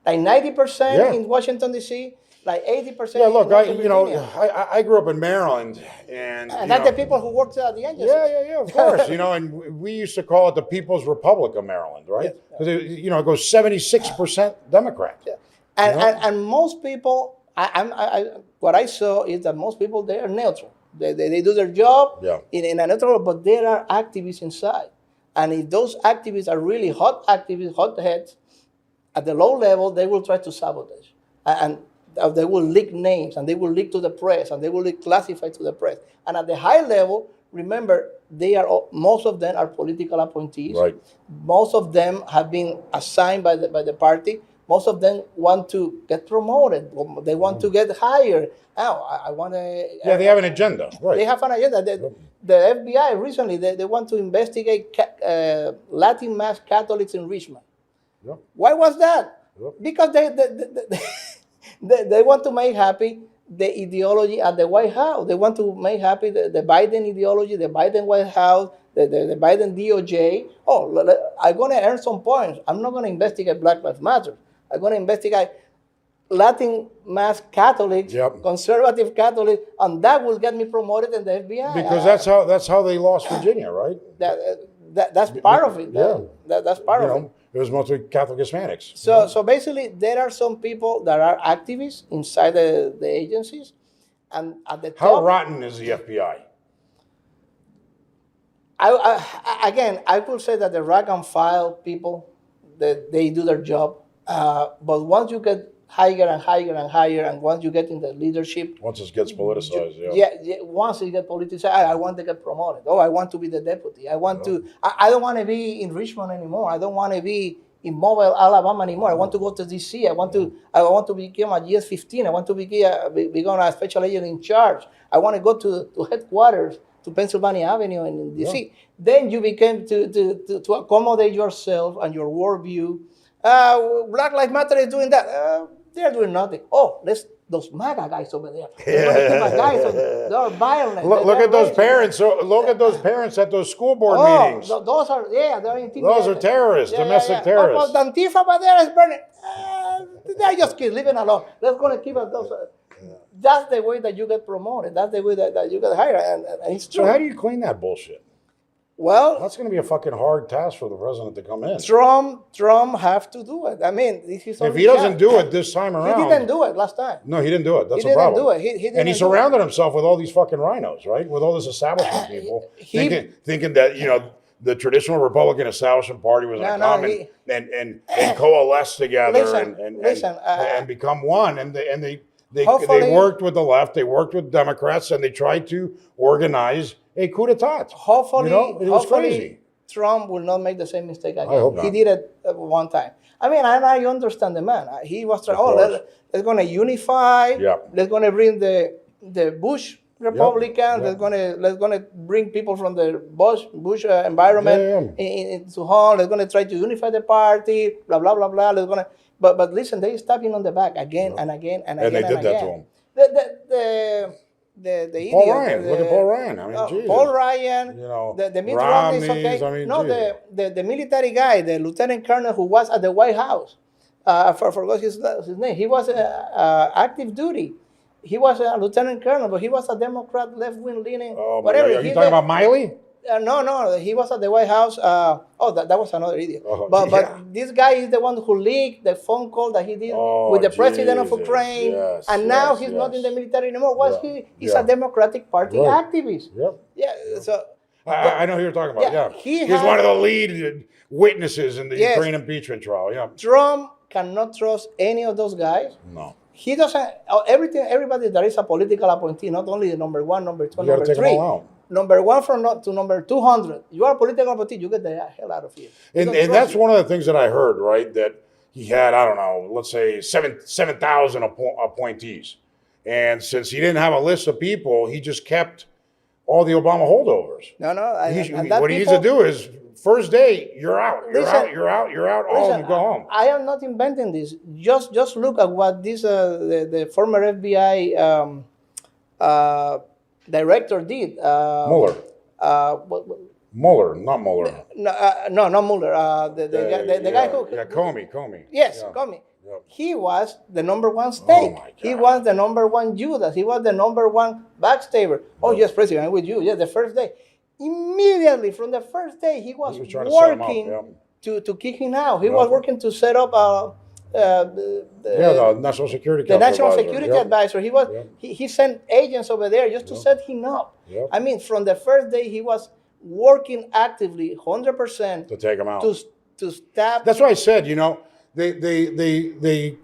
90% in Washington D.C. Like 80%. Yeah, look, I I grew up in Maryland, and that's the people who worked at the agencies. Yeah, of course. And we used to call it the People's Republic of Maryland, right? Because it goes 76% Democrat. Yeah. And most people, what I saw is that most people, they are neutral. They do their job in a neutral, but there are activists inside. And if those activists are really hot activists, hot heads, at the low level, they will try to sabotage. And they will leak names, and they will leak to the press, and they will leak classified to the press. And at the high level, remember, most of them are political appointees. Right. Most of them have been assigned by the party. Most of them want to get promoted. They want to get hired. Now, I want to. Yeah, they have an agenda. Right. They have an agenda. The FBI recently they want to investigate Latin mass Catholics in Richmond. Yep. Why was that? Yep. Because they want to make happy the ideology at the White House. They want to make happy the Biden ideology, the Biden White House, the Biden DOJ. I'm going to earn some points. I'm not going to investigate Black Lives Matter. I'm going to investigate Latin mass Catholics, conservative Catholics, and that will get me promoted in the FBI. Because that's how they lost Virginia, right? That's part of it. That's part of it. It was mostly Catholic Hispanics. So basically, there are some people that are activists inside the agencies, and at the top. How rotten is the FBI? I could say that the rank and file people, they do their job, but once you get higher and higher and higher, and once you get in the leadership, once it gets politicized, once it gets politicized, I want to get promoted. I want to be the deputy. I want to. I don't want to be in Richmond anymore. I don't want to be in Mobile, Alabama anymore. I want to go to D.C. I want to become a GS-15. I want to become a special agent in charge. I want to go to headquarters, to Pennsylvania Avenue in D.C. Yeah. Then you became to accommodate yourself and your worldview. Black Lives Matter is doing that. They're doing nothing. Those MAGA guys over there. They're violent. Look at those parents. Look at those parents at those school board meetings. Those are they're intimidating. Those are terrorists, domestic terrorists. The Antifa over there is burning. They're just kids, leave it alone. They're going to keep us those. That's the way that you get promoted. That's the way that you get hired, and it's true. So how do you clean that bullshit? Well, that's going to be a fucking hard task for the president to come in. Trump have to do it. I mean, if he doesn't do it this time around, he didn't do it last time. No, he didn't do it. That's a problem. He didn't do it. And he surrounded himself with all these fucking rhinos, right? With all this establishment people, thinking that the traditional Republican establishment party was going to come and coalesce together and become one. And they worked with the left, they worked with Democrats, and they tried to organize a coup d'etat. Hopefully, it was crazy. Trump will not make the same mistake again. I hope not. He did it one time. I mean, and I understand the man. He was trying. Let's going to unify. Yeah. Let's going to bring the Bush Republicans. Yep. Let's going to bring people from the Bush environment into home. Let's going to try to unify the party. Blah blah blah blah. Let's going to. But listen, they stabbed him on the back again and again and again. And they did that to him. The Paul idiot. Ryan. Look at Paul Ryan. I mean, Jesus. Paul Ryan. The Mitt Romney is okay. I mean, the military guy, the lieutenant colonel who was at the White House. I forgot his name. He was active duty. He was a lieutenant colonel, but he was a Democrat, left-wing leaning, whatever. Are you talking about Miley? No, he was at the White House. That was another idiot. But this guy is the one who leaked the phone call that he did with the president of Ukraine. And now he's not in the military anymore. What's he? He's a Democratic Party activist. Yep. Yeah. So I know who you're talking about. Yeah. He's one of the lead witnesses in the Ukraine impeachment trial. Yeah. Trump cannot trust any of those guys. No. He doesn't. Everybody that is a political appointee, not only the number one, number two, number three. Number one to number 200. You are a political appointee, you get the hell out of here. And that's one of the things that I heard, right? That he had, I don't know, let's say 7,000 appointees. And since he didn't have a list of people, he just kept all the Obama holdovers. What he needs to do is, first day, you're out. You're out. All of them go home. I am not inventing this. Just look at what this the former FBI director did. Mueller. Mueller, not Mueller. No, not Mueller. The guy who. Yeah, Comey. Yes, Comey. Yep. He was the number one snake. He was the number one Judas. He was the number one backstabber. Oh, yes, President, I'm with you. Yeah, the first day. Immediately from the first day, he was working to kick him out. He was working to set up the National Security Advisor. He sent agents over there just to set him up. Yep. I mean, from the first day, he was working actively, 100% to take him out. To stop. That's why I said, they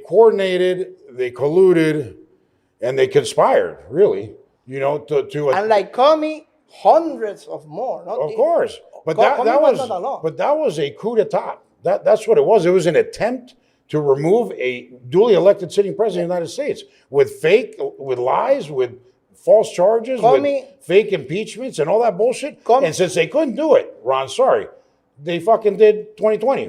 coordinated, they colluded, and they conspired. Really, and like Comey, hundreds of more. Of course, but that was a coup d'état. That's what it was. It was an attempt to remove a duly elected sitting president of the United States with lies, with false charges, with fake impeachments and all that bullshit. And since they couldn't do it, Ron, sorry, they fucking did 2020.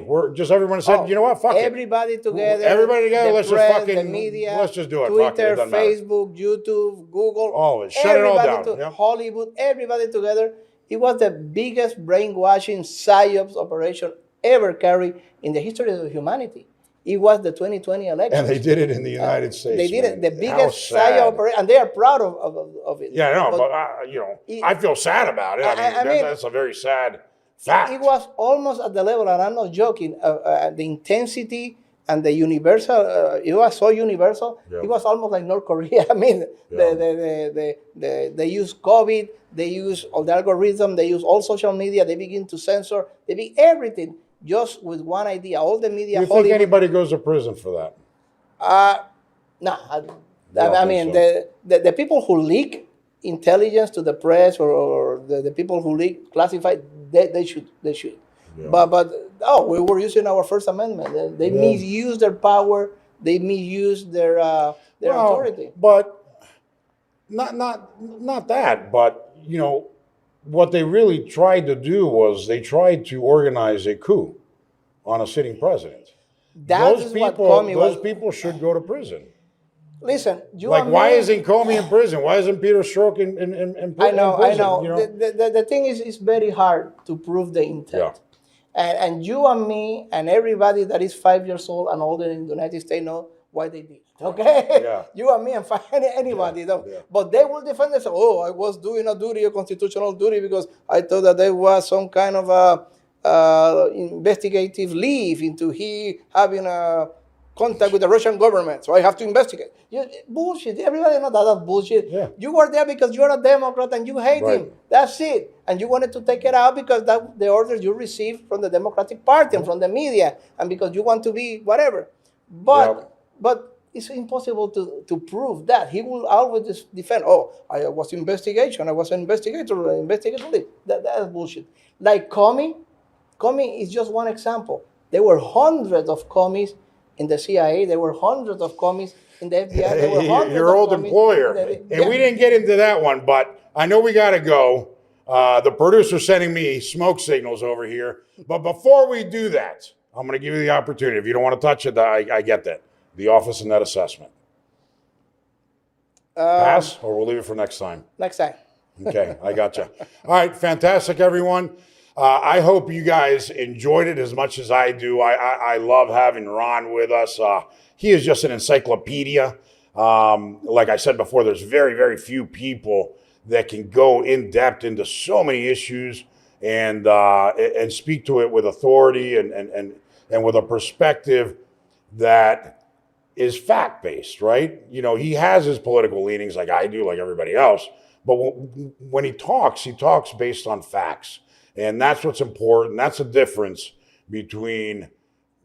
Everyone said, you know what, fuck everybody it. Together. Everybody together, let's just fucking, the media, let's just do it. Twitter, fuck it. Facebook, YouTube, Google. All of it. Shut it all down. Hollywood, everybody together. It was the biggest brainwashing Psyops operation ever carried in the history of humanity. It was the 2020 election. And they did it in the United States. They did it, the biggest Psyops operation, and they are proud of it. Yeah, no, but I feel sad about it. I mean, that's a very sad fact. It was almost at the level, and I'm not joking, the intensity and the universal, it was so universal, it was almost like North Korea. I mean, they use COVID, they use all the algorithm, they use all social media, they begin to censor, they begin everything just with one idea. All the media. You think anybody goes to prison for that? No. I mean, the people who leak intelligence to the press or the people who leak classified, they should. Yeah. But we were using our First Amendment. They misuse their power. They misuse their authority. But not that. But what they really tried to do was they tried to organize a coup on a sitting president. Those people should go to prison. Listen, why isn't Comey in prison? Why isn't Peter Strzok in prison? I know. The thing is, it's very hard to prove the intent. Yeah. And you and me and everybody that is 5 years old and older in the United States know why they did it. Okay? Yeah. You and me and anybody know. Yeah. But they will defend themselves. Oh, I was doing a constitutional duty, because I thought that there was some kind of investigative leave into he having a contact with the Russian government, so I have to investigate. Bullshit. Everybody knows that's bullshit. Yeah. You were there because you're a Democrat and you hate him. That's it. And you wanted to take it out because that's the orders you received from the Democratic Party and from the media, and because you want to be whatever. But it's impossible to prove that. He will always defend, I was investigation. I was an investigator. That's bullshit. Like Comey is just one example. There were hundreds of Comeys in the CIA. There were hundreds of Comeys in the FBI. There were hundreds your old employer. And we didn't get into that one, but I know we got to go. The producer's sending me smoke signals over here. But before we do that, I'm going to give you the opportunity. If you don't want to touch it, I get that. The Office of Net Assessment. Pass, or we'll leave it for next time? Next time. Okay, I gotcha. All right, fantastic, everyone. I hope you guys enjoyed it as much as I do. I love having Ron with us. He is just an encyclopedia. Like I said before, there's very, very few people that can go in depth into so many issues and speak to it with authority and with a perspective that is fact-based, right? You know, he has his political leanings like I do, like everybody else. But when he talks based on facts. And that's what's important. That's the difference between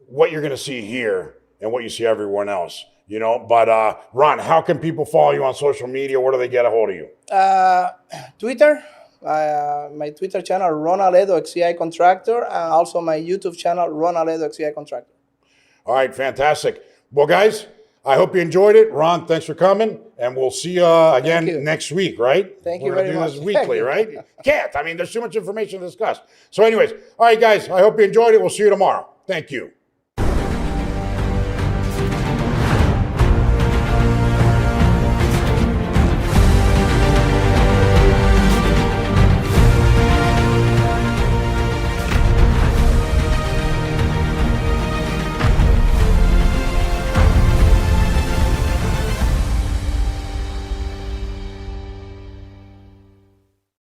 what you're going to see here and what you see everyone else. You know, but Ron, how can people follow you on social media? Where do they get a hold of you? Twitter, my Twitter channel, Ron Aledo, XCI Contractor, and also my YouTube channel, Ron Aledo, XCI Contractor. All right, fantastic. Well, guys, I hope you enjoyed it. Ron, thanks for coming, and we'll see you again next week, right? Thank you very much. We're going to do this weekly, right? Can't. I mean, there's too much information to discuss. So anyways, all right, guys, I hope you enjoyed it. We'll see you tomorrow. Thank you.